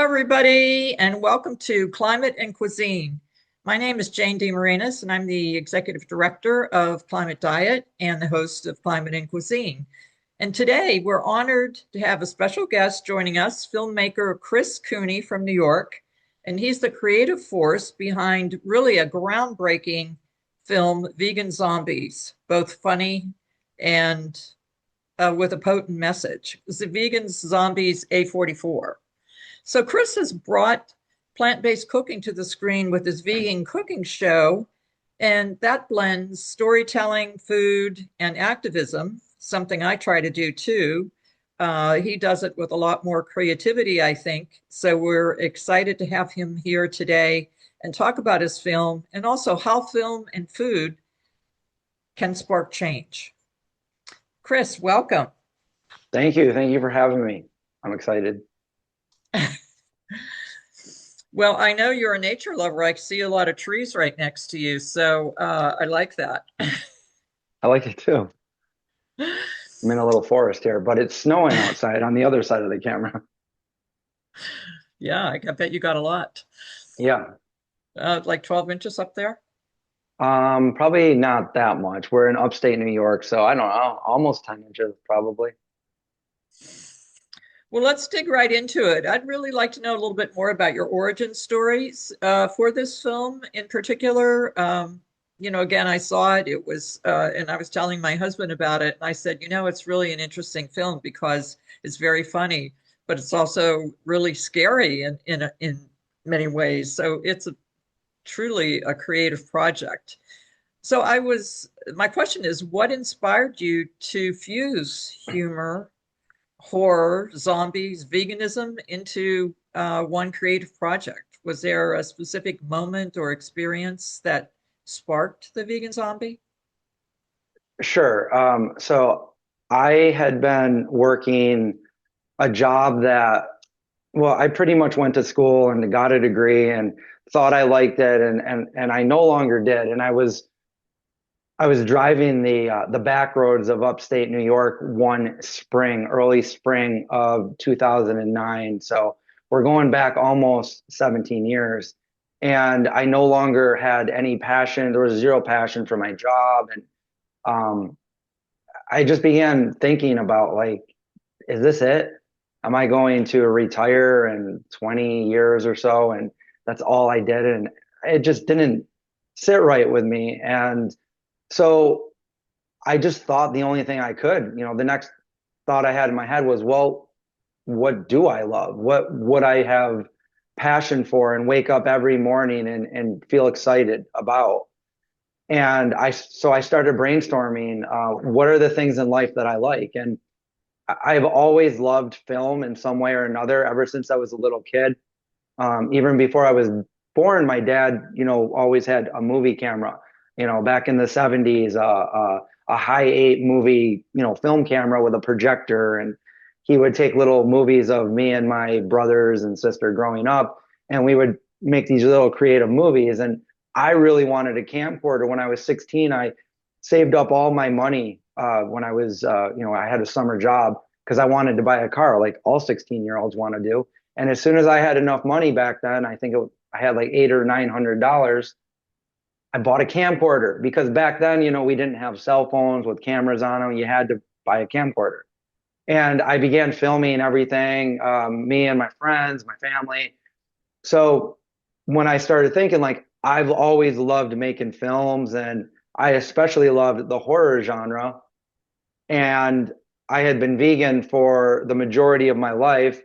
everybody, and welcome to Climate and Cuisine. My name is Jane DeMarines, and I'm the Executive Director of Climate Diet and the host of Climate and Cuisine. And today we're honored to have a special guest joining us, filmmaker Chris Cooney from New York. And he's the creative force behind really a groundbreaking film, Vegan Zombies, both funny and with a potent message. It's the Vegan Zombies A44. So Chris has brought plant-based cooking to the screen with his vegan cooking show, and that blends storytelling, food, and activism, something I try to do too. He does it with a lot more creativity, I think. So we're excited to have him here today and talk about his film and also how film and food can spark change. Chris, welcome. Thank you. Thank you for having me. I'm excited. Well, I know you're a nature lover. I see a lot of trees right next to you, so I like that. I like it too. I'm in a little forest here, but it's snowing outside on the other side of the camera. Yeah, I bet you got a lot. Yeah. Like 12 inches up there? Probably not that much. We're in upstate New York, so I don't know, almost 10 inches probably. Well, let's dig right into it. I'd really like to know a little bit more about your origin stories for this film in particular. Again, I saw it. It was, and I was telling my husband about it. And I said, it's really an interesting film because it's very funny, but it's also really scary in many ways. So it's truly a creative project. So my question is, what inspired you to fuse humor, horror, zombies, veganism into one creative project? Was there a specific moment or experience that sparked the vegan zombie? Sure. So I had been working a job that, well, I pretty much went to school and got a degree and thought I liked it, and I no longer did. And I was driving the back roads of upstate New York one spring, early spring of 2009. So we're going back almost 17 years. And I no longer had any passion. There was zero passion for my job. And um, I just began thinking about, like, is this it? Am I going to retire in 20 years or so? And that's all I did. And it just didn't sit right with me. And so I just thought the only thing I could, the next thought I had in my head was, well, what do I love? What would I have passion for and wake up every morning and feel excited about? And so I started brainstorming, what are the things in life that I like? And I've always loved film in some way or another ever since I was a little kid. Even before I was born, my dad, always had a movie camera. Back in the 70s, a high 8 movie, film camera with a projector. And he would take little movies of me and my brothers and sister growing up, and we would make these little creative movies. And I really wanted a camcorder. When I was 16, I saved up all my money when I was, I had a summer job because I wanted to buy a car like all 16-year-olds want to do. And as soon as I had enough money back then, I think I had like $800 or $900. I bought a camcorder because back then, we didn't have cell phones with cameras on them. You had to buy a camcorder. And I began filming everything, me and my friends, my family. So when I started thinking, like, I've always loved making films, and I especially loved the horror genre. And I had been vegan for the majority of my life.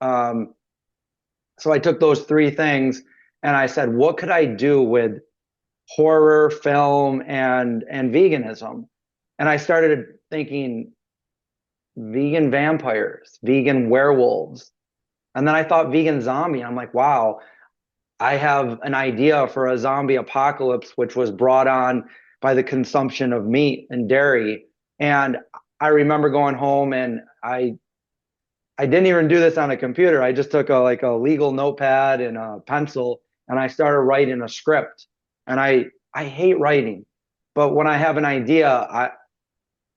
Um, so I took those three things and I said, what could I do with horror, film, and veganism? And I started thinking vegan vampires, vegan werewolves. And then I thought vegan zombie. I'm like, wow, I have an idea for a zombie apocalypse, which was brought on by the consumption of meat and dairy. And I remember going home and I didn't even do this on a computer. I just took a legal notepad and a pencil and I started writing a script. And I hate writing, but when I have an idea,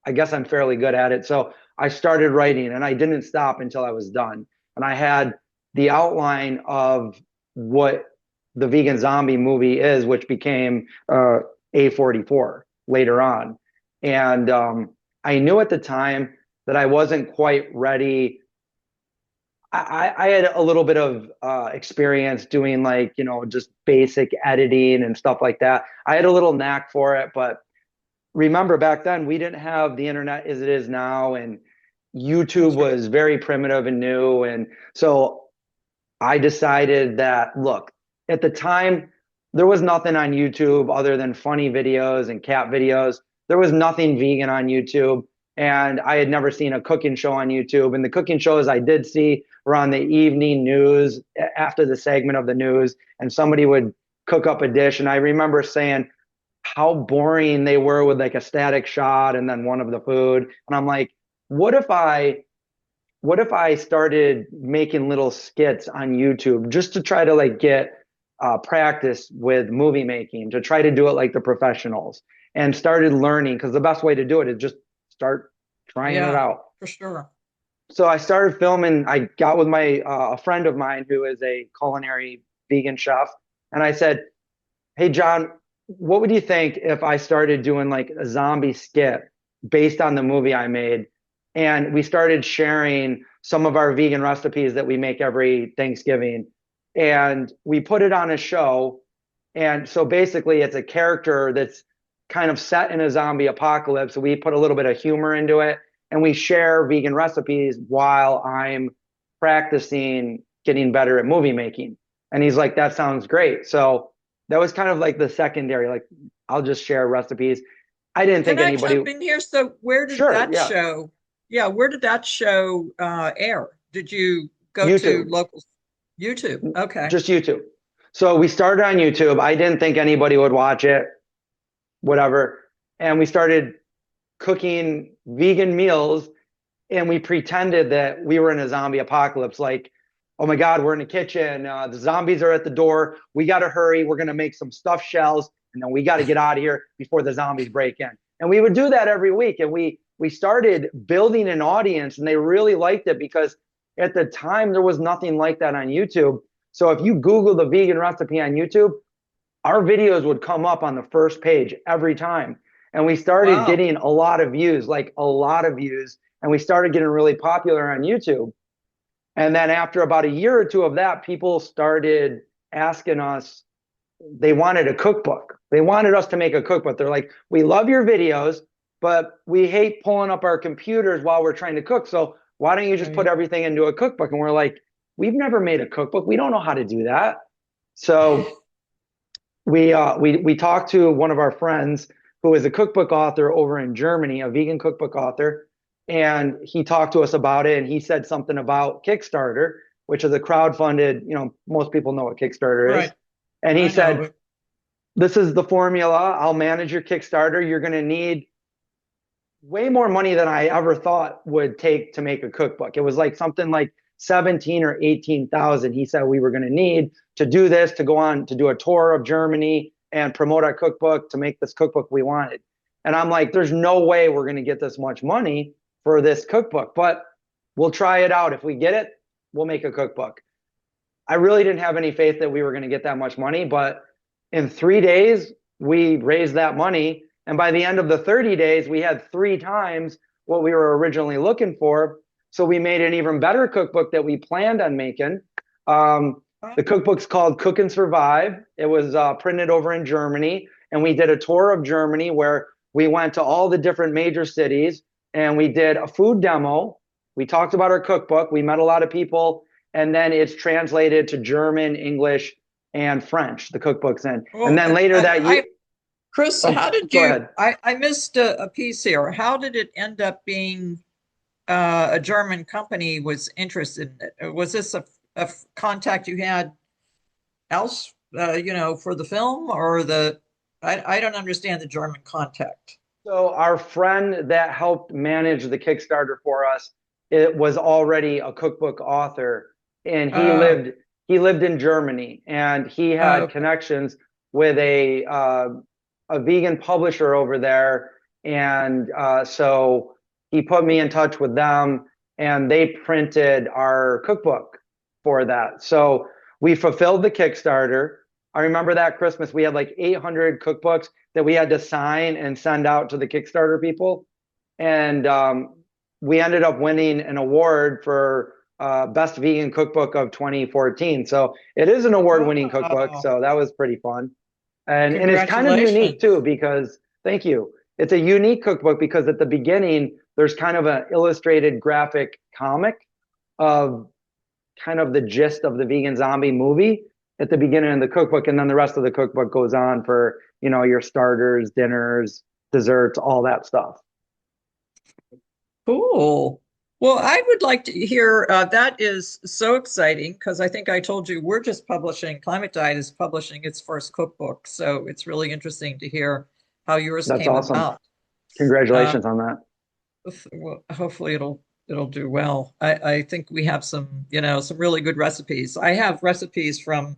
I guess I'm fairly good at it. So I started writing and I didn't stop until I was done. And I had the outline of what the vegan zombie movie is, which became A44 later on. And I knew at the time that I wasn't quite ready. I had a little bit of experience doing, like, just basic editing and stuff like that. I had a little knack for it, but remember back then we didn't have the internet as it is now, and YouTube That's right. was very primitive and new. And so I decided that, look, at the time, there was nothing on YouTube other than funny videos and cat videos. There was nothing vegan on YouTube. And I had never seen a cooking show on YouTube. And the cooking shows I did see were on the evening news after the segment of the news, and somebody would cook up a dish. And I remember saying how boring they were with like a static shot and then one of the food. And I'm like, what if I started making little skits on YouTube just to try to like get practice with movie making, to try to do it like the professionals, and started learning, because the best way to do it is just start trying it Yeah, out. for sure. So I started filming. I got with my a friend of mine who is a culinary vegan chef, and I said, "Hey John, what would you think if I started doing like a zombie skit based on the movie I made?" And we started sharing some of our vegan recipes that we make every Thanksgiving, and we put it on a show. And so basically, it's a character that's kind of set in a zombie apocalypse. We put a little bit of humor into it, and we share vegan recipes while I'm practicing getting better at movie making. And he's like, "That sounds great." So that was kind of like the secondary, like, I'll just share recipes. I didn't Can think I anybody. jump in here? So where did Sure, that yeah. show, yeah, where did that show air? Did you go to YouTube, local YouTube? Okay. just YouTube. So we started on YouTube. I didn't think anybody would watch it, whatever. And we started cooking vegan meals, and we pretended that we were in a zombie apocalypse. Like, oh my God, we're in the kitchen. The zombies are at the door. We got to hurry. We're going to make some stuffed shells, and then we got to get out of here before the zombies break in. And we would do that every week. And we started building an audience, and they really liked it, because at the time there was nothing like that on YouTube. So if you Google the vegan recipe on YouTube, our videos would come up on the first page every time. And we started Wow. getting a lot of views, like a lot of views. And we started getting really popular on YouTube. And then after about a year or two of that, people started asking us, they wanted a cookbook. They wanted us to make a cookbook. They're like, "We love your videos, but we hate pulling up our computers while we're trying to cook. So why don't you just put Right. everything into a cookbook?" And we're like, "We've never made a cookbook. We don't know how to do that." So we talked to one of our friends who is a cookbook author over in Germany, a vegan cookbook author, and he talked to us about it. And he said something about Kickstarter, which is a crowdfunded. Most people know what Kickstarter is. Right. And he I know said, it. "This is the formula. I'll manage your Kickstarter. You're going to need way more money than I ever thought would take to make a cookbook." It was like something like 17 or 18,000. He said we were going to need to do this, to go on to do a tour of Germany and promote our cookbook, to make this cookbook we wanted. And I'm like, there's no way we're going to get this much money for this cookbook, but we'll try it out. If we get it, we'll make a cookbook. I really didn't have any faith that we were going to get that much money, but in 3 days, we raised that money. And by the end of the 30 days, we had 3 times what we were originally looking for. So we made an even better cookbook that we planned on making. The cookbook's called Cook and Survive. It was printed over in Germany. And we did a tour of Germany where we went to all the different major cities, and we did a food demo. We talked about our cookbook. We met a lot of people. And then it's translated to German, English, and French, the cookbook's in. And Well, then later that year, Chris, oh, how did go you, ahead. I missed a piece here. How did it end up being a German company was interested in it? Was this a contact you had else, for the film, or I don't understand the German contact. So our friend that helped manage the Kickstarter for us, it was already a cookbook author, and he Oh, lived he lived in Germany, and he had okay. connections with a vegan publisher over there. And so he put me in touch with them, and they printed our cookbook for that. So we fulfilled the Kickstarter. I remember that Christmas, we had like 800 cookbooks that we had to sign and send out to the Kickstarter people. And we ended up winning an award for Best Vegan Cookbook of 2014. So it is an award-winning cookbook. Wow. So that was pretty fun. And it's kind of unique Congratulations. too, because thank you. It's a unique cookbook because at the beginning, there's kind of an illustrated graphic comic of kind of the gist of the vegan zombie movie at the beginning of the cookbook. And then the rest of the cookbook goes on for, your starters, dinners, desserts, all that stuff. Cool. Well, I would like to hear that is so exciting because I think I told you we're just publishing, Climate Diet is publishing its first cookbook. So it's really interesting to hear how yours That's came awesome. about. Congratulations on that. Well, hopefully it'll do well. I think we have some really good recipes. I have recipes from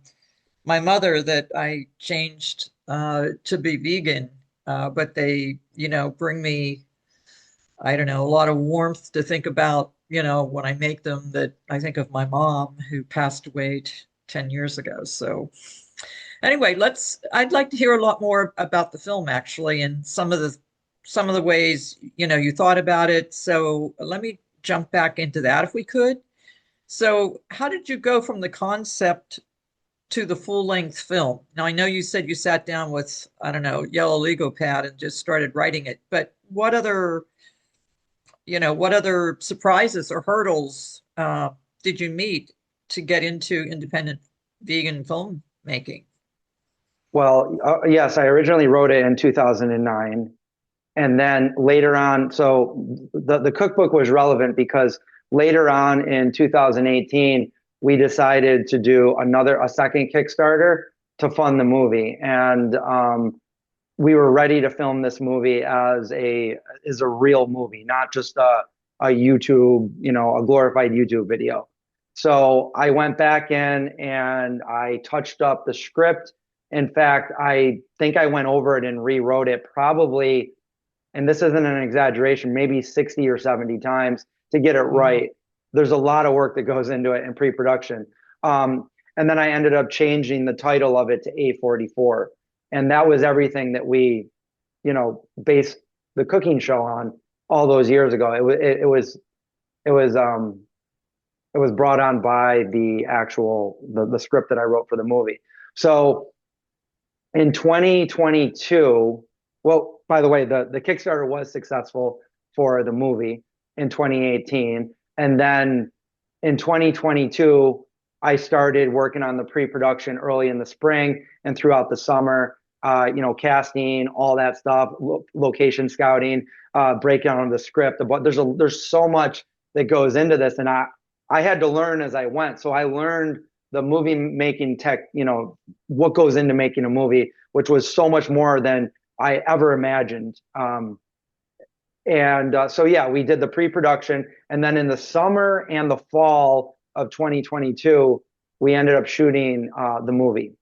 my mother that I changed to be vegan, but they, bring me, I don't know, a lot of warmth to think about, when I make them that I think of my mom who passed away 10 years ago. So anyway, I'd like to hear a lot more about the film actually and some of the ways, you thought about it. So let me jump back into that if we could. So how did you go from the concept to the full-length film? Now, I know you said you sat down with, I don't know, yellow Lego pad and just started writing it, but what other surprises or hurdles did you meet to get into independent vegan filmmaking? Well, yes, I originally wrote it in 2009. And then later on, so the cookbook was relevant because later on in 2018, we decided to do a second Kickstarter to fund the movie. And we were ready to film this movie as a real movie, not just a YouTube, a glorified YouTube video. So I went back in and I touched up the script. In fact, I think I went over it and rewrote it probably, and this isn't an exaggeration, maybe 60 or 70 times to get it Wow. right. There's a lot of work that goes into it in pre-production. And then I ended up changing the title of it to A44. And that was everything that we, based the cooking show on all those years ago. It was brought on by the actual the script that I wrote for the movie. So in 2022, well, by the way, the Kickstarter was successful for the movie in 2018. And then in 2022, I started working on the pre-production early in the spring and throughout the summer, casting, all that stuff, location scouting, breakdown of the script. But there's so much that goes into this. And I had to learn as I went. So I learned the movie making tech, what goes into making a movie, which was so much more than I ever imagined. So yeah, we did the pre-production, and then in the summer and the fall of 2022, we ended up shooting the movie.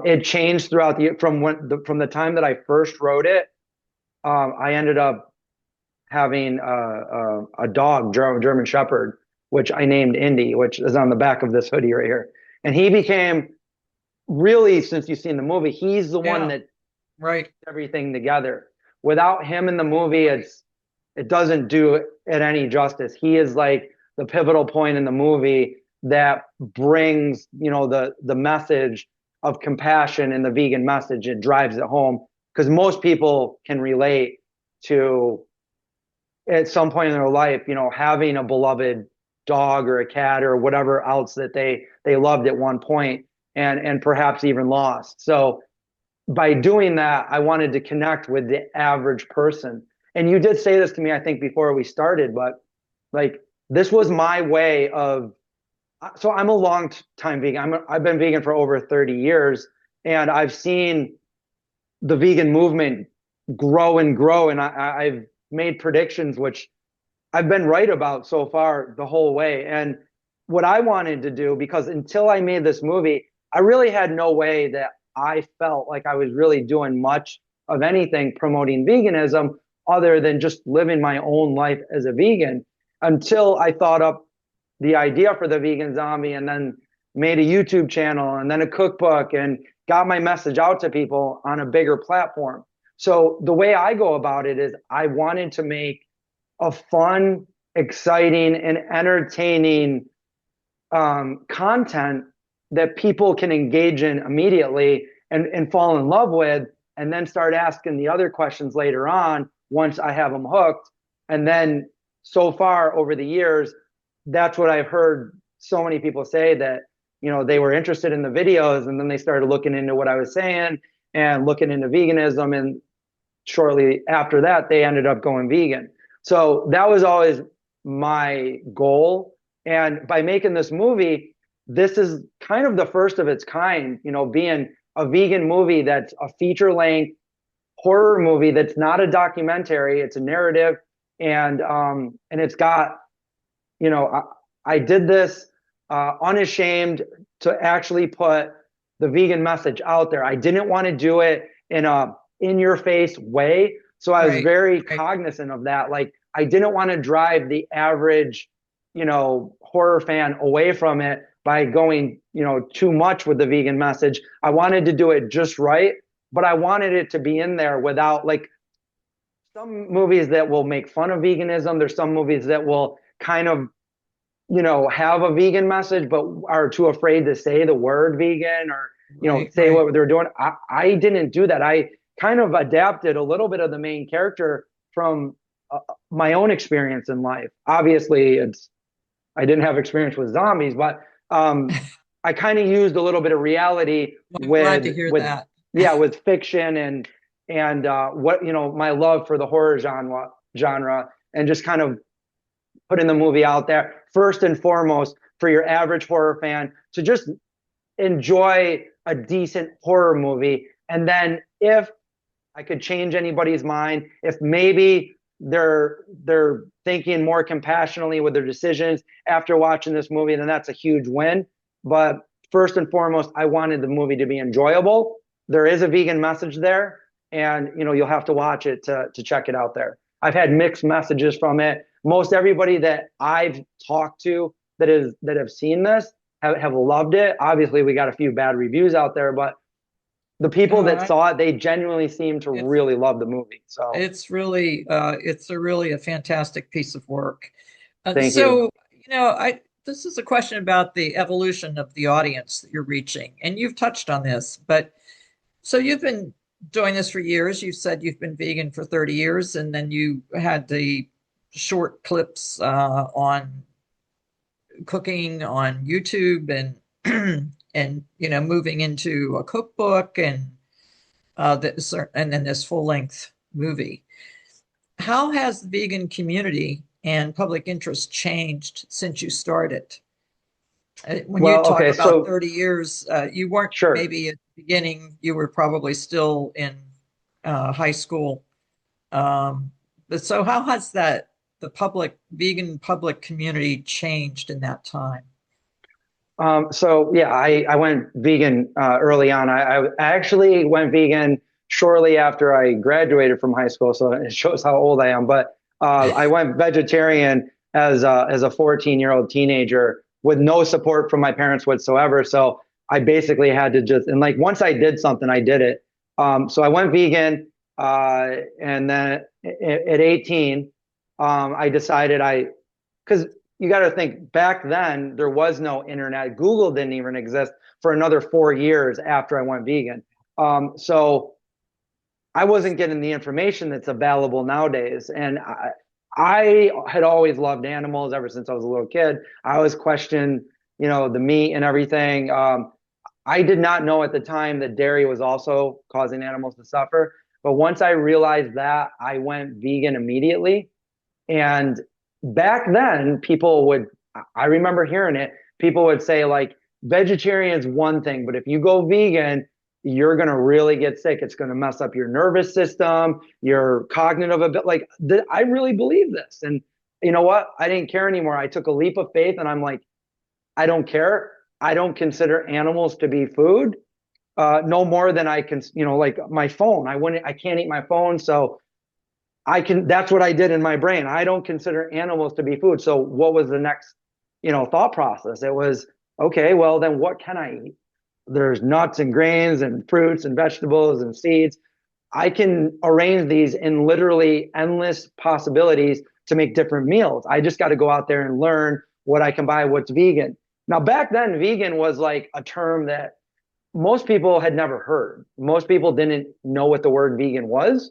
It changed throughout from the time that I first wrote it. I ended up having a dog, German Shepherd, which I named Indy, which is on the back of this hoodie right here. And he became really, since you've seen the movie, he's the one Yeah, that right. everything together. Without him in the movie, it doesn't do it any justice. He is like the pivotal point in the movie that brings, the message of compassion and the vegan message. It drives it home because most people can relate to at some point in their life, having a beloved dog or a cat or whatever else that they loved at one point and perhaps even lost. So by doing that, I wanted to connect with the average person. And you did say this to me, I think, before we started, but like this was my way of. So I'm a long time vegan. I've been vegan for over 30 years, and I've seen the vegan movement grow and grow. And I've made predictions, which I've been right about so far the whole way. And what I wanted to do, because until I made this movie, I really had no way that I felt like I was really doing much of anything promoting veganism other than just living my own life as a vegan until I thought up the idea for the vegan zombie, and then made a YouTube channel and then a cookbook and got my message out to people on a bigger platform. So the way I go about it is I wanted to make a fun, exciting, and entertaining content that people can engage in immediately and fall in love with, and then start asking the other questions later on once I have them hooked. And then so far over the years, that's what I've heard so many people say, that, you know, they were interested in the videos and then they started looking into what I was saying and looking into veganism. And shortly after that, they ended up going vegan. So that was always my goal. And by making this movie, this is kind of the first of its kind, you know, being a vegan movie that's a feature length horror movie that's not a documentary, it's a narrative. And it's got, you know, I did this unashamed to actually put the vegan message out there. I didn't want to do it in a in your face way. So I was very cognizant of that. Like, I didn't want to drive the average, you know, horror fan away from it by going, you know, too much with the vegan message. I wanted to do it just right, but I wanted it to be in there without, like, some movies that will make fun of veganism. There's some movies that will kind of, you know, have a vegan message, but are too afraid to say the word vegan or, you know, say what they're doing. I didn't do that. I kind of adapted a little bit of the main character from my own experience in life. Obviously, I didn't have experience with zombies, but I kind of used a little bit of reality glad to hear with that. Yeah, with fiction and what, you know, my love for the horror genre, and just kind of putting the movie out there first and foremost for your average horror fan to just enjoy a decent horror movie. And then if I could change anybody's mind, if maybe they're thinking more compassionately with their decisions after watching this movie, then that's a huge win. But first and foremost, I wanted the movie to be enjoyable. There is a vegan message there, and, you know, you'll have to watch it to check it out there. I've had mixed messages from it. Most everybody that I've talked to that have seen this have loved it. Obviously, we got a few bad reviews out there, but the people that saw it, they genuinely seem to really love the movie. So it's really a fantastic piece of work. Thank you. You know, this is a question about the evolution of the audience that you're reaching, and you've touched on this, but so you've been doing this for years. You said you've been vegan for 30 years, and then you had the short clips on cooking on YouTube, and and, you know, moving into a cookbook, and then this full-length movie. How has the vegan community and public interest changed since you started? When you talk about 30 years, you weren't maybe at the beginning, you were probably still in high school. But so how has the vegan public community changed in that time? So yeah, I went vegan early on. I actually went vegan shortly after I graduated from high school, so it shows how old I am. But I went vegetarian as a 14-year-old teenager with no support from my parents whatsoever. So I basically had to just, and like, once I did something, I did it. So I went vegan, and then at 18, I decided because you got to think, back then there was no internet. Google didn't even exist for another 4 years after I went vegan. So I wasn't getting the information that's available nowadays. And I had always loved animals ever since I was a little kid. I always questioned, you know, the meat and everything. I did not know at the time that dairy was also causing animals to suffer. But once I realized that, I went vegan immediately. And back then, I remember hearing it, people would say, like, vegetarian's one thing, but if you go vegan, you're going to really get sick. It's going to mess up your nervous system, your cognitive ability. Like, I really believe this. And you know what? I didn't care anymore. I took a leap of faith, and I'm like, I don't care. I don't consider animals to be food, no more than I can, you know, like my phone. I can't eat my phone. So that's what I did in my brain. I don't consider animals to be food. So what was the next, thought process. It was, okay, well, then what can I eat? There's nuts and grains and fruits and vegetables and seeds. I can arrange these in literally endless possibilities to make different meals. I just got to go out there and learn what I can buy, what's vegan. Now, back then, vegan was like a term that most people had never heard. Most people didn't know what the word vegan was.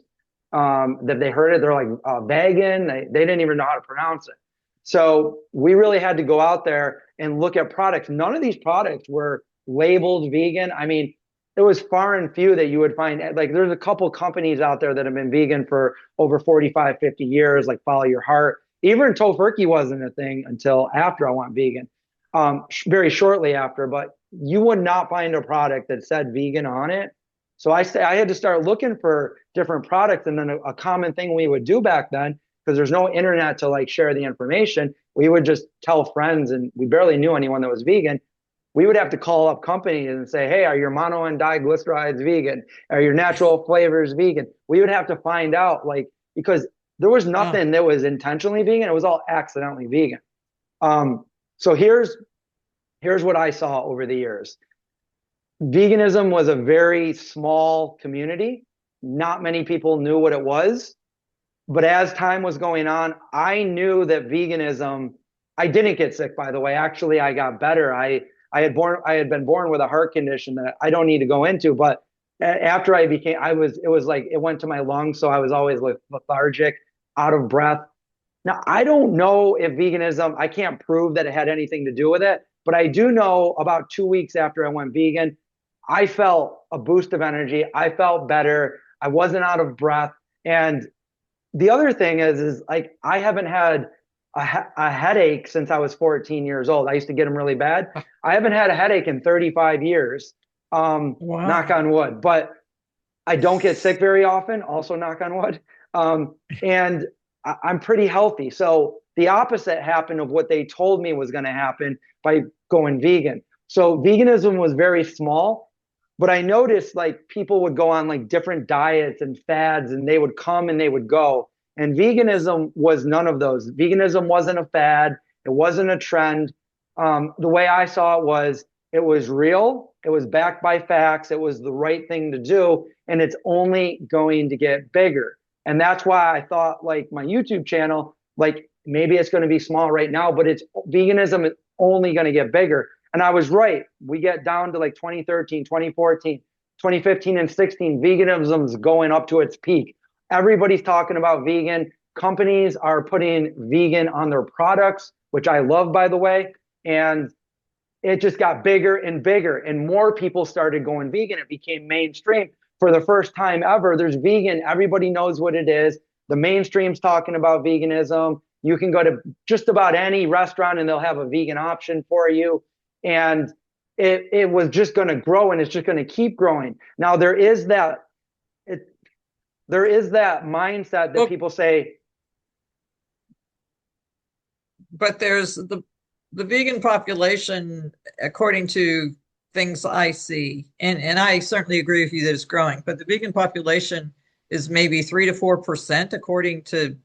That they heard it, they're like vegan. They didn't even know how to pronounce it. So we really had to go out there and look at products. None of these products were labeled vegan. I mean, it was far and few that you would find. Like, there's a couple companies out there that have been vegan for over 45, 50 years, like Follow Your Heart. Even Tofurkey wasn't a thing until after I went vegan, very shortly after. But you would not find a product that said vegan on it. So I had to start looking for different products. And then a common thing we would do back then, because there's no internet to like share the information, we would just tell friends, and we barely knew anyone that was vegan. We would have to call up companies and say, hey, are your mono and diglycerides vegan? Are your natural flavors vegan? We would have to find out, like, because there was nothing that was intentionally vegan. It was all accidentally vegan. So here's what I saw over the years. Veganism was a very small community. Not many people knew what it was. But as time was going on, I knew that veganism, I didn't get sick, by the way. Actually, I got better. I had been born with a heart condition that I don't need to go into, but after it was like, it went to my lungs. So I was always lethargic, out of breath. Now, I don't know if veganism, I can't prove that it had anything to do with it, but I do know about 2 weeks after I went vegan, I felt a boost of energy. I felt better. I wasn't out of breath. And the other thing is like, I haven't had a headache since I was 14 years old. I used to get them really bad. I haven't had a headache in 35 years. Wow. Knock on wood. But I don't get sick very often. Also, knock on wood. And I'm pretty healthy. So the opposite happened of what they told me was going to happen by going vegan. So veganism was very small, but I noticed like people would go on like different diets and fads, and they would come and they would go. And veganism was none of those. Veganism wasn't a fad. It wasn't a trend. The way I saw it was real. It was backed by facts. It was the right thing to do. And it's only going to get bigger. And that's why I thought like my YouTube channel, like maybe it's going to be small right now, but veganism is only going to get bigger. And I was right. We get down to like 2013, 2014, 2015 and 16, veganism's going up to its peak. Everybody's talking about vegan. Companies are putting vegan on their products, which I love, by the way. And it just got bigger and bigger, and more people started going vegan. It became mainstream. For the first time ever, there's vegan. Everybody knows what it is. The mainstream's talking about veganism. You can go to just about any restaurant and they'll have a vegan option for you. And it was just going to grow, and it's just going to keep growing. Now, there is that mindset that people say. But there's the vegan population, according to things I see, and I certainly agree with you that it's growing, but the vegan population is maybe 3 to 4% according to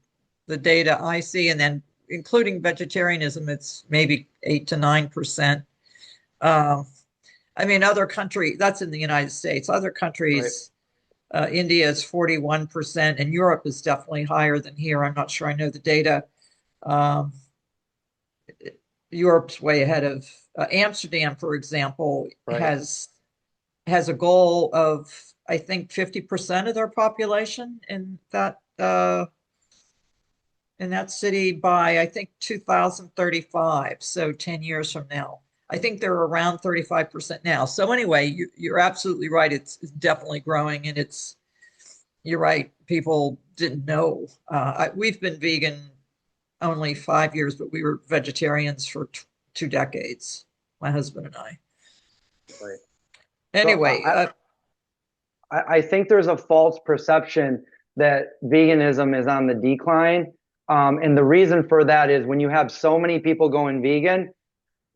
the data I see, and then including vegetarianism, it's maybe 8 to 9%. I mean, other countries, that's in the United States. Other countries, right. India is 41%, and Europe is definitely higher than here. I'm not sure I know the data. Europe's way ahead of Amsterdam, for example, right. has a goal of, I think, 50% of their population in that city by, I think, 2035. So 10 years from now. I think they're around 35% now. So anyway, you're absolutely right. It's definitely growing, and you're right. People didn't know. We've been vegan only 5 years, but we were vegetarians for 2 decades, my husband and I. Right. Anyway. So I think there's a false perception that veganism is on the decline. And the reason for that is when you have so many people going vegan,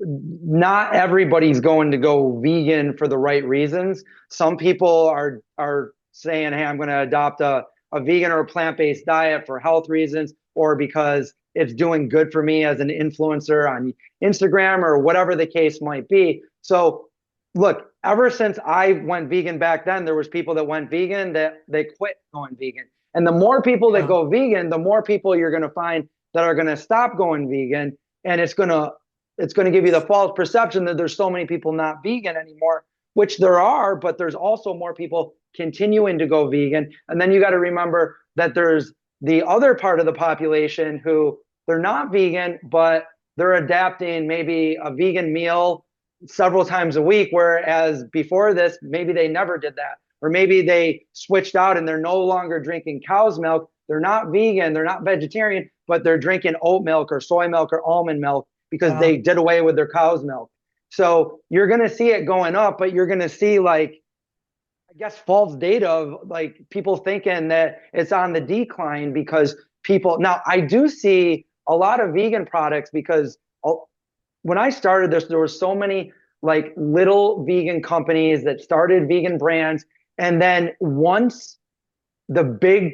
not everybody's going to go vegan for the right reasons. Some people are saying, hey, I'm going to adopt a vegan or a plant-based diet for health reasons, or because it's doing good for me as an influencer on Instagram or whatever the case might be. So look, ever since I went vegan back then, there was people that went vegan that they quit going vegan. And the more people that Yeah. go vegan, the more people you're going to find that are going to stop going vegan. And it's going to give you the false perception that there's so many people not vegan anymore, which there are, but there's also more people continuing to go vegan. And then you got to remember that there's the other part of the population who they're not vegan, but they're adapting maybe a vegan meal several times a week, whereas before this, maybe they never did that. Or maybe they switched out and they're no longer drinking cow's milk. They're not vegan, they're not vegetarian, but they're drinking oat milk or soy milk or almond milk because Yeah. they did away with their cow's milk. So you're going to see it going up, but you're going to see like, I guess, false data of like people thinking that it's on the decline because people, now I do see a lot of vegan products because when I started this, there were so many like little vegan companies that started vegan brands. And then once the big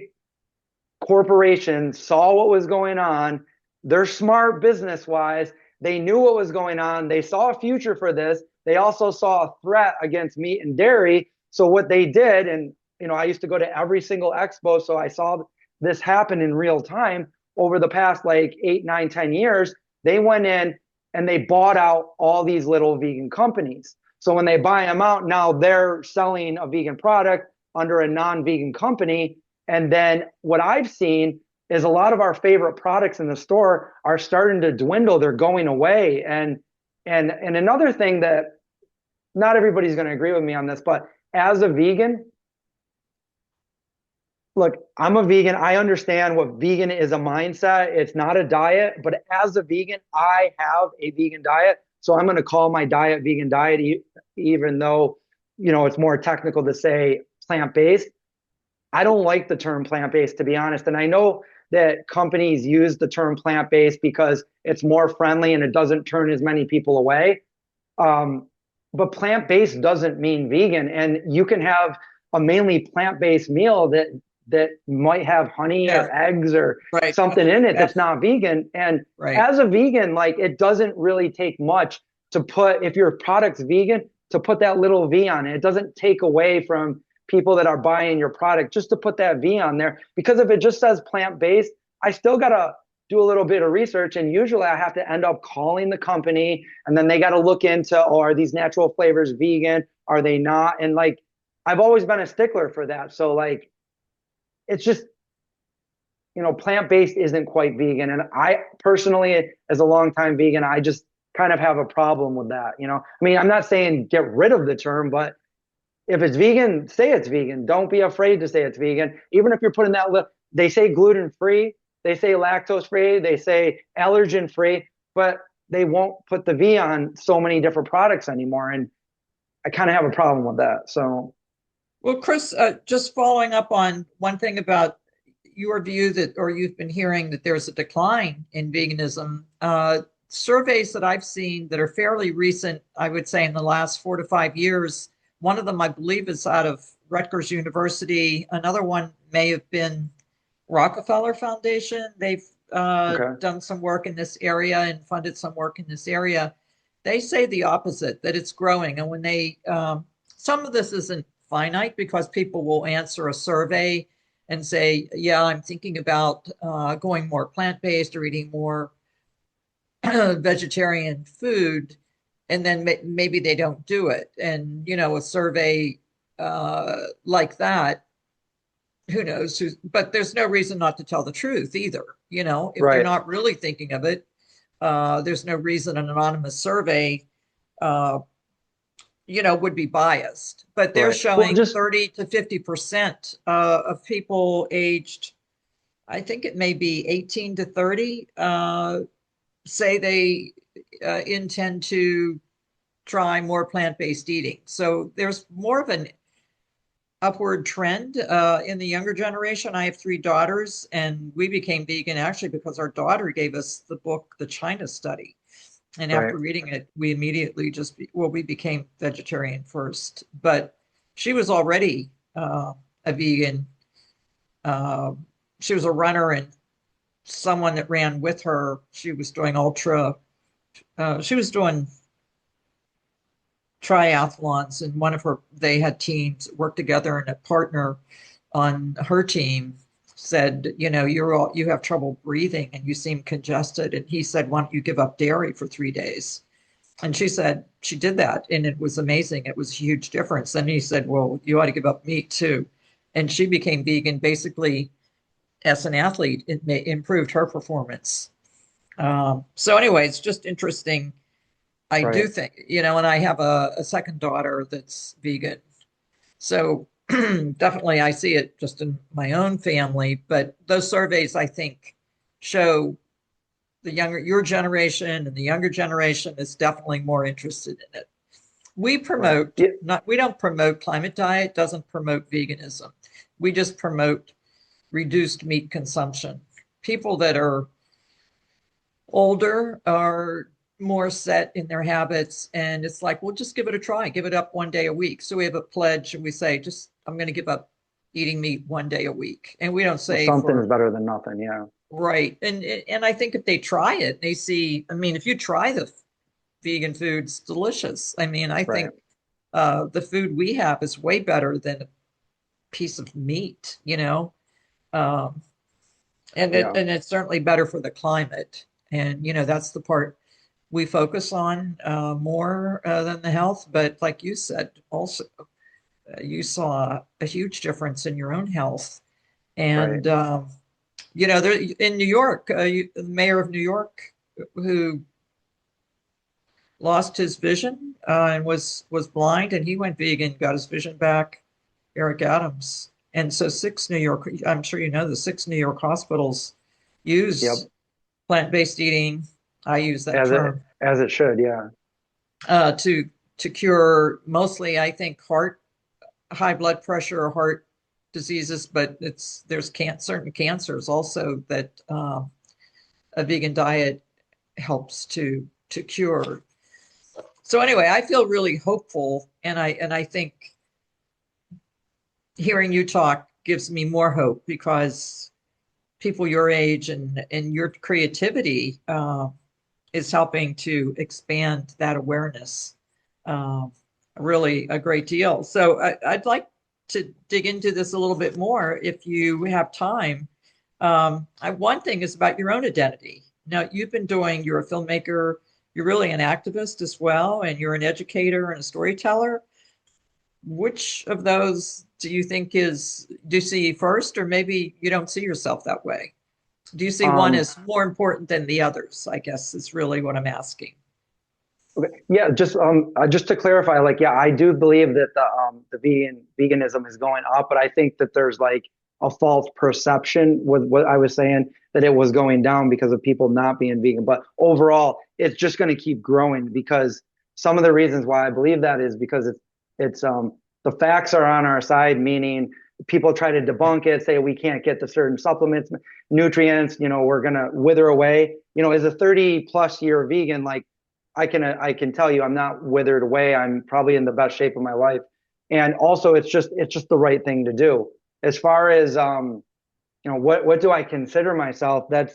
corporations saw what was going on, they're smart business wise. They knew what was going on. They saw a future for this. They also saw a threat against meat and dairy. So what they did, and I used to go to every single expo, so I saw this happen in real time over the past like 8, 9, 10 years. They went in and they bought out all these little vegan companies. So when they buy them out, now they're selling a vegan product under a non-vegan company. And then what I've seen is a lot of our favorite products in the store are starting to dwindle. They're going away. And another thing that not everybody's going to agree with me on this, but as a vegan, look, I'm a vegan. I understand what vegan is a mindset. It's not a diet, but as a vegan, I have a vegan diet. So I'm going to call my diet vegan diet, even though, it's more technical to say plant-based. I don't like the term plant-based, to be honest. And I know that companies use the term plant-based because it's more friendly and it doesn't turn as many people away. But plant-based doesn't mean vegan. And you can have a mainly plant-based meal that might have honey Yeah. or eggs or Right. something in it Yeah. that's not vegan. And Right. as a vegan, like it doesn't really take much to put, if your product's vegan, to put that little V on it. It doesn't take away from people that are buying your product just to put that V on there. Because if it just says plant-based, I still got to do a little bit of research. And usually I have to end up calling the company and then they got to look into, oh, are these natural flavors vegan? Are they not? And like, I've always been a stickler for that. So like, it's just, plant-based isn't quite vegan. And I personally, as a longtime vegan, I just kind of have a problem with that. I mean, I'm not saying get rid of the term, but if it's vegan, say it's vegan. Don't be afraid to say it's vegan. Even if you're putting that, they say gluten-free, they say lactose-free, they say allergen-free, but they won't put the V on so many different products anymore. And I kind of have a problem with that. So, Well, Chris, just following up on one thing about your view that, or you've been hearing that there's a decline in veganism. Surveys that I've seen that are fairly recent, I would say in the last 4 to 5 years, one of them I believe is out of Rutgers University. Another one may have been Rockefeller Foundation. They've okay. done some work in this area and funded some work in this area. They say the opposite, that it's growing. And when some of this isn't finite because people will answer a survey and say, yeah, I'm thinking about going more plant-based or eating more vegetarian food, and then maybe they don't do it. And, a survey like that, who knows? But there's no reason not to tell the truth either. If they're Right. not really thinking of it, there's no reason an anonymous survey would be biased, but they're Right. Well, showing just 30 to 50% of people aged, I think it may be 18 to 30, say they intend to try more plant-based eating. So there's more of an upward trend in the younger generation. I have 3 daughters, and we became vegan actually because our daughter gave us the book, The China Study. And right. after reading it, we immediately we became vegetarian first. But she was already a vegan. She was a runner and someone that ran with her, she was doing she was doing triathlons, and they had teams work together, and a partner on her team said, you have trouble breathing and you seem congested. And he said, why don't you give up dairy for 3 days? And she said she did that, and it was amazing. It was a huge difference. Then he said, well, you ought to give up meat too. And she became vegan basically as an athlete. It improved her performance. So anyway, it's just interesting. I do Right. think, and I have a second daughter that's vegan. So definitely I see it just in my own family, but those surveys, I think, show your generation and the younger generation is definitely more interested in it. Right. Yeah. We don't promote climate diet, doesn't promote veganism. We just promote reduced meat consumption. People that are older are more set in their habits, and it's like, well, just give it a try, give it up 1 day a week. So we have a pledge, and we say, just I'm going to give up eating meat 1 day a week. And we don't say Something is for better than nothing. Yeah. right. And I think if they try it, they see, I mean, if you try the vegan food, it's delicious. I mean, I Right. think the food we have is way better than a piece of meat, um, Yeah. and it's certainly better for the climate. And that's the part we focus on more than the health. But like you said, also you saw a huge difference in your own health. Right. And there in New York, the mayor of New York, who lost his vision and was blind, and he went vegan, got his vision back. Eric Adams. And so I'm sure the 6 New York hospitals Yep. use plant-based eating. I use that As it term as it should. Yeah. to cure mostly, I think, high blood pressure or heart diseases, but there's certain cancers also that a vegan diet helps to cure. So anyway, I feel really hopeful, and I think hearing you talk gives me more hope because people your age and your creativity is helping to expand that awareness really a great deal. So I'd like to dig into this a little bit more if you have time. One thing is about your own identity. Now, you're a filmmaker, you're really an activist as well, and you're an educator and a storyteller. Which of those do you see first, or maybe you don't see yourself that way? Do you see one Um, as more important than the others? I guess is really what I'm asking. okay. Yeah, just to clarify, like, yeah, I do believe that the veganism is going up, but I think that there's like a false perception with what I was saying that it was going down because of people not being vegan. But overall, it's just going to keep growing because some of the reasons why I believe that is because it's the facts are on our side, meaning people try to debunk it, say we can't get the certain supplements, nutrients, we're gonna wither away. As a 30 plus year vegan, like I can tell you I'm not withered away. I'm probably in the best shape of my life. And also it's just the right thing to do. As far as what do I consider myself? That's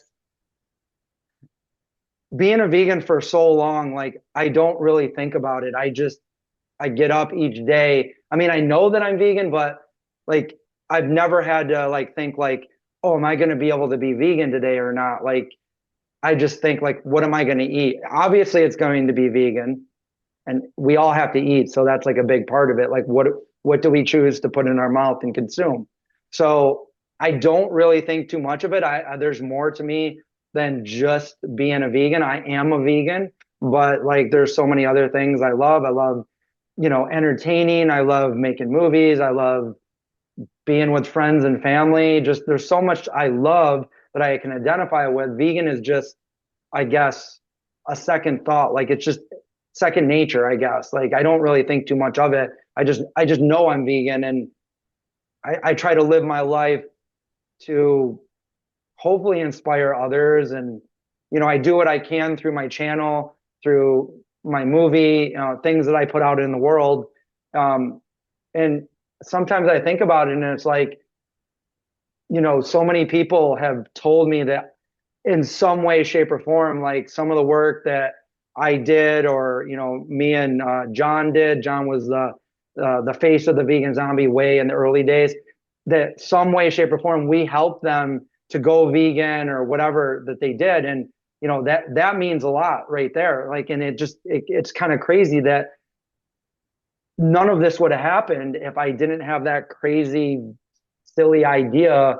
being a vegan for so long, like I don't really think about it. I get up each day. I mean, I know that I'm vegan, but like I've never had to like think like, oh, am I going to be able to be vegan today or not? Like I just think like, what am I going to eat? Obviously, it's going to be vegan, and we all have to eat, so that's like a big part of it. Like, what do we choose to put in our mouth and consume? So I don't really think too much of it. There's more to me than just being a vegan. I am a vegan, but like there's so many other things I love. I love entertaining. I love making movies. I love being with friends and family. Just there's so much I love that I can identify with. Vegan is just, I guess, a second thought. Like it's just second nature, I guess. Like I don't really think too much of it. I just know I'm vegan, and I try to live my life to hopefully inspire others. And I do what I can through my channel, through my movie, things that I put out in the world. Um, and sometimes I think about it, and it's like, so many people have told me that in some way, shape, or form, like some of the work that I did, or me and John did. John was the face of the vegan zombie way in the early days. That some way, shape, or form, we helped them to go vegan or whatever that they did, and that means a lot right there. Like, and it's kind of crazy that none of this would have happened if I didn't have that crazy, silly idea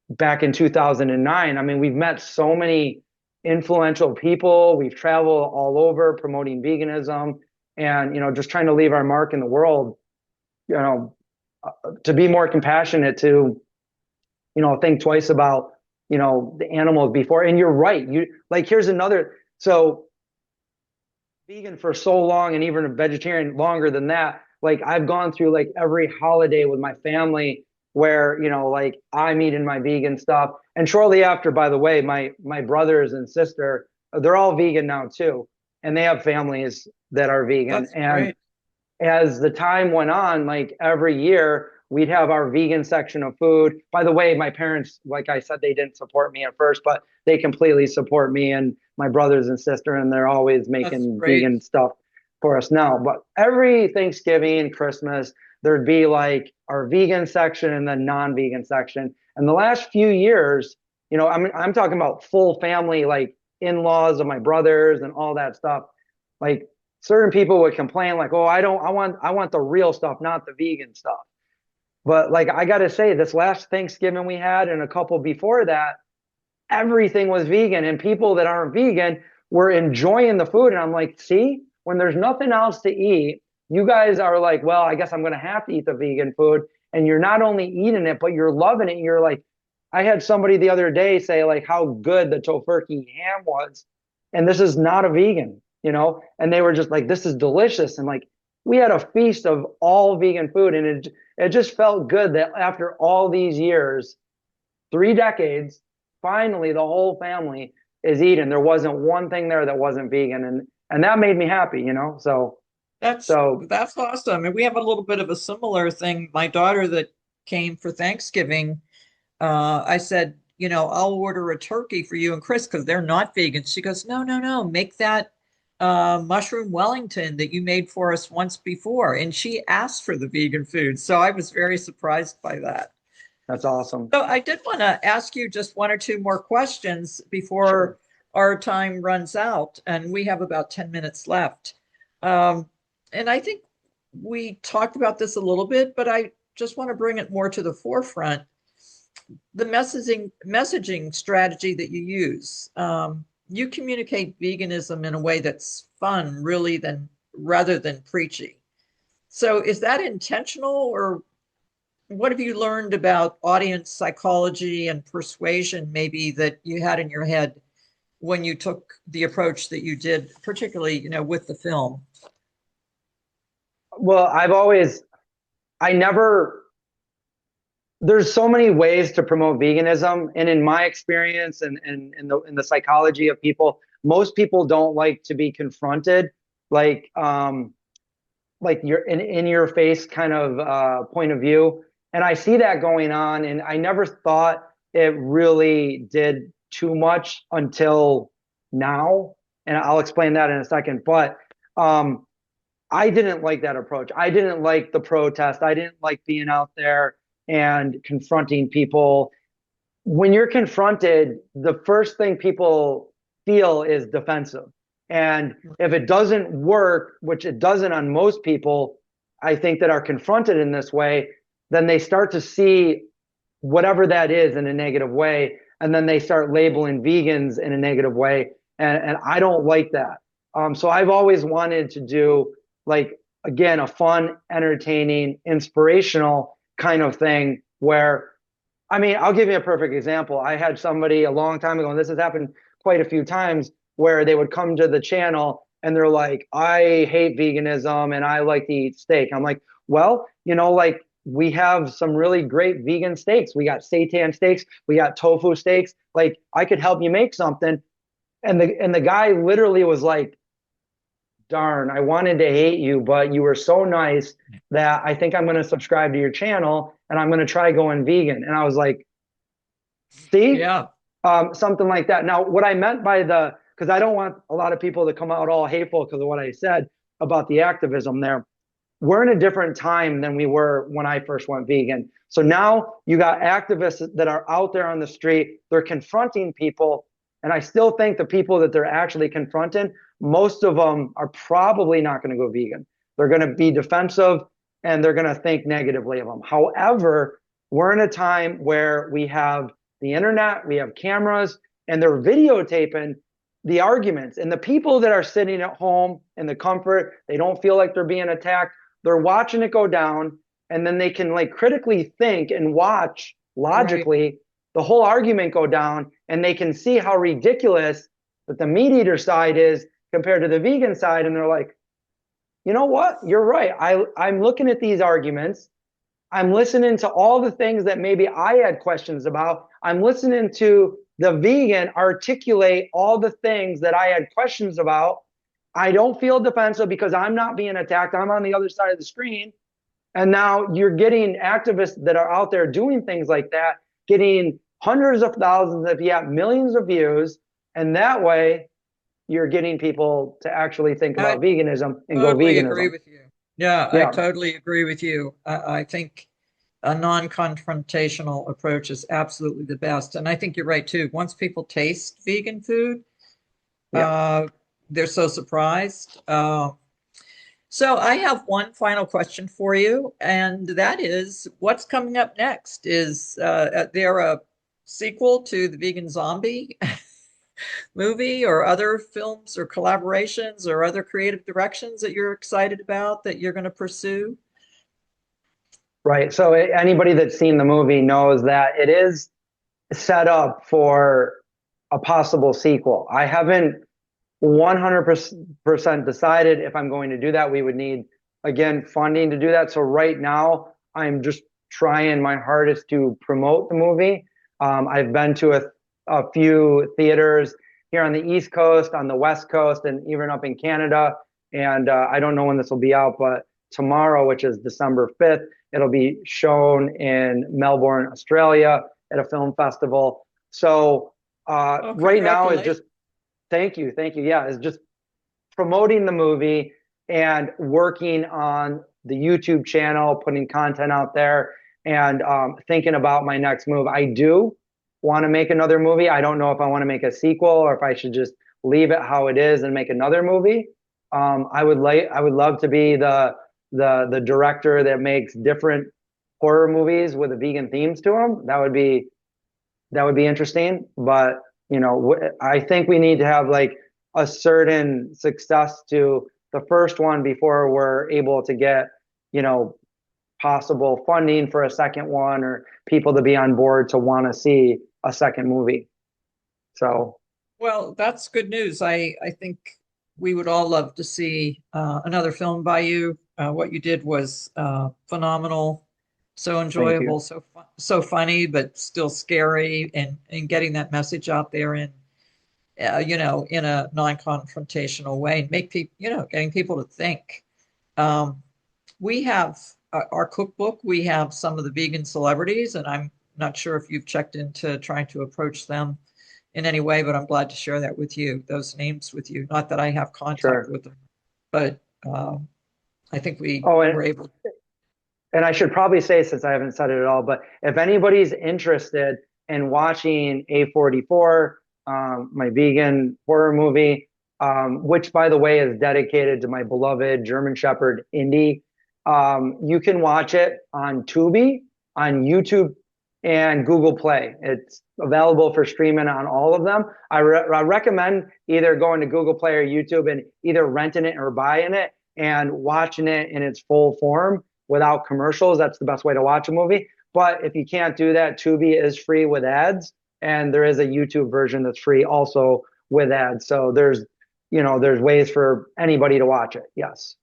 back in 2009. I mean, we've met so many influential people. We've traveled all over promoting veganism and, just trying to leave our mark in the world, to be more compassionate, to, think twice about, the animals before. And you're right. Here's another. So vegan for so long and even a vegetarian longer than that. Like I've gone through like every holiday with my family where, like I'm eating my vegan stuff. And shortly after, by the way, my brothers and sister, they're all vegan now too. And they have families that are vegan. That's And great. as the time went on, like every year, we'd have our vegan section of food. By the way, my parents, like I said, they didn't support me at first, but they completely support me and my brothers and sister, and they're always That's making great. vegan stuff for us now. But every Thanksgiving, Christmas, there'd be like our vegan section and then non-vegan section. And the last few years, I'm talking about full family, like in-laws of my brothers and all that stuff. Like certain people would complain like, oh, I want the real stuff, not the vegan stuff. But like I gotta say, this last Thanksgiving we had and a couple before that, everything was vegan, and people that aren't vegan were enjoying the food. And I'm like, see, when there's nothing else to eat, you guys are like, well, I guess I'm gonna have to eat the vegan food. And you're not only eating it, but you're loving it. You're like, I had somebody the other day say like how good the tofurkey ham was, and this is not a vegan, and they were just like, this is delicious. And like we had a feast of all vegan food, and it just felt good that after all these years, 3 decades, finally the whole family is eating. There wasn't one thing there that wasn't vegan, and that made me happy. So That's so that's awesome. And we have a little bit of a similar thing. My daughter that came for Thanksgiving, I said, I'll order a turkey for you and Chris because they're not vegan. She goes, no, no, no, make that mushroom Wellington that you made for us once before. And she asked for the vegan food. So I was very surprised by that. that's awesome. So I did want to ask you just one or two more questions Sure. before our time runs out, and we have about 10 minutes left. Um, and I think we talked about this a little bit, but I just want to bring it more to the forefront. The messaging strategy that you use. You communicate veganism in a way that's fun, really, than rather than preachy. So is that intentional, or what have you learned about audience psychology and persuasion, maybe that you had in your head when you took the approach that you did, particularly, with the film? Well, I never, there's so many ways to promote veganism. And in my experience and in the psychology of people, most people don't like to be confronted, like, you're in your face kind of point of view. And I see that going on. And I never thought it really did too much until now. And I'll explain that in a second. But um, I didn't like that approach. I didn't like the protest. I didn't like being out there and confronting people. When you're confronted, the first thing people feel is defensive. And if it doesn't work, which it doesn't on most people, I think that are confronted in this way, then they start to see whatever that is in a negative way. And then they start labeling vegans in a negative way. And I don't like that. So I've always wanted to do, like, again, a fun, entertaining, inspirational kind of thing where, I mean, I'll give you a perfect example. I had somebody a long time ago, and this has happened quite a few times, where they would come to the channel and they're like, I hate veganism and I like to eat steak. I'm like, well, like we have some really great vegan steaks. We got seitan steaks, we got tofu steaks. Like I could help you make something. And the guy literally was like, darn, I wanted to hate you, but you were so nice that I think I'm going to subscribe to your channel and I'm going to try going vegan. And I was like, see, Yeah. Something like that. Now, what I meant by because I don't want a lot of people to come out all hateful because of what I said about the activism there. We're in a different time than we were when I first went vegan. So now you got activists that are out there on the street. They're confronting people. And I still think the people that they're actually confronting, most of them are probably not going to go vegan. They're going to be defensive and they're going to think negatively of them. However, we're in a time where we have the internet, we have cameras, and they're videotaping the arguments. And the people that are sitting at home in the comfort, they don't feel like they're being attacked. They're watching it go down, and then they can like critically think and watch logically Right. the whole argument go down, and they can see how ridiculous that the meat eater side is compared to the vegan side. And they're like, you know what? You're right. I'm looking at these arguments. I'm listening to all the things that maybe I had questions about. I'm listening to the vegan articulate all the things that I had questions about. I don't feel defensive because I'm not being attacked. I'm on the other side of the screen. And now you're getting activists that are out there doing things like that, getting hundreds of thousands, if you have millions of views. And that way you're getting people to actually think I about veganism and go totally agree veganism. with you. Yeah, I Yeah. totally agree with you. I think a non-confrontational approach is absolutely the best. And I think you're right too. Once people taste vegan food, Yeah. uh, they're so surprised. So I have one final question for you, and that is, what's coming up next? Is there a sequel to the Vegan Zombie movie, or other films or collaborations or other creative directions that you're excited about that you're going to pursue? Right. So anybody that's seen the movie knows that it is set up for a possible sequel. I haven't 100% decided if I'm going to do that. We would need, again, funding to do that. So right now, I'm just trying my hardest to promote the movie. I've been to a few theaters here on the East Coast, on the West Coast, and even up in Canada. And I don't know when this will be out, but tomorrow, which is December 5th, it'll be shown in Melbourne, Australia at a film festival. So Oh, right now is congratulations. just thank you. Yeah, is just promoting the movie and working on the YouTube channel, putting content out there, and thinking about my next move. I do want to make another movie. I don't know if I want to make a sequel or if I should just leave it how it is and make another movie. I would love to be the director that makes different horror movies with the vegan themes to them. That would be interesting. But I think we need to have like a certain success to the first one before we're able to get you know possible funding for a second one or people to be on board to want to see a second movie. So Well, that's good news. I think we would all love to see another film by you. What you did was phenomenal, so thank you. enjoyable, so funny, but still scary, and getting that message out there in in a non-confrontational way, and make people, getting people to think. Um, we have our cookbook. We have some of the vegan celebrities, and I'm not sure if you've checked into trying to approach them in any way, but I'm glad to share that with you, those names with you. Not that I have contact Sure. with them, but I think we Oh, were able. and I should probably say, since I haven't said it at all, but if anybody's interested in watching A44, my vegan horror movie, which by the way is dedicated to my beloved German Shepherd Indy, you can watch it on Tubi, on YouTube, and Google Play. It's available for streaming on all of them. I recommend either going to Google Play or YouTube and either renting it or buying it and watching it in its full form without commercials. That's the best way to watch a movie. But if you can't do that, Tubi is free with ads, and there is a YouTube version that's free also with ads. So there's ways for anybody to watch it. Yes.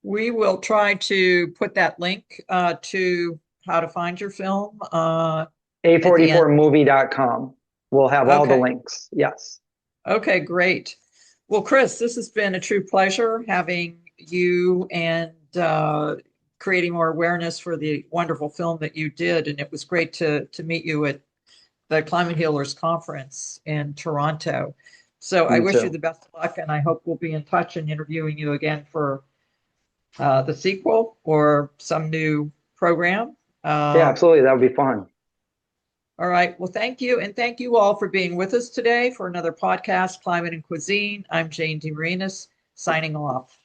We will try to put that link to how to find your film at the end. A44movie.com. We'll have all the Okay. links. Yes. Okay, great. Well, Chris, this has been a true pleasure having you, and creating more awareness for the wonderful film that you did. And it was great to meet you at the Climate Healers Conference in Toronto. So I Me wish you too. the best of luck, and I hope we'll be in touch and interviewing you again for the sequel or some new program. Yeah, Um, absolutely. That would be fun. all right. Well, thank you. And thank you all for being with us today for another podcast, Climate and Cuisine. I'm Jane DeMarines, signing off.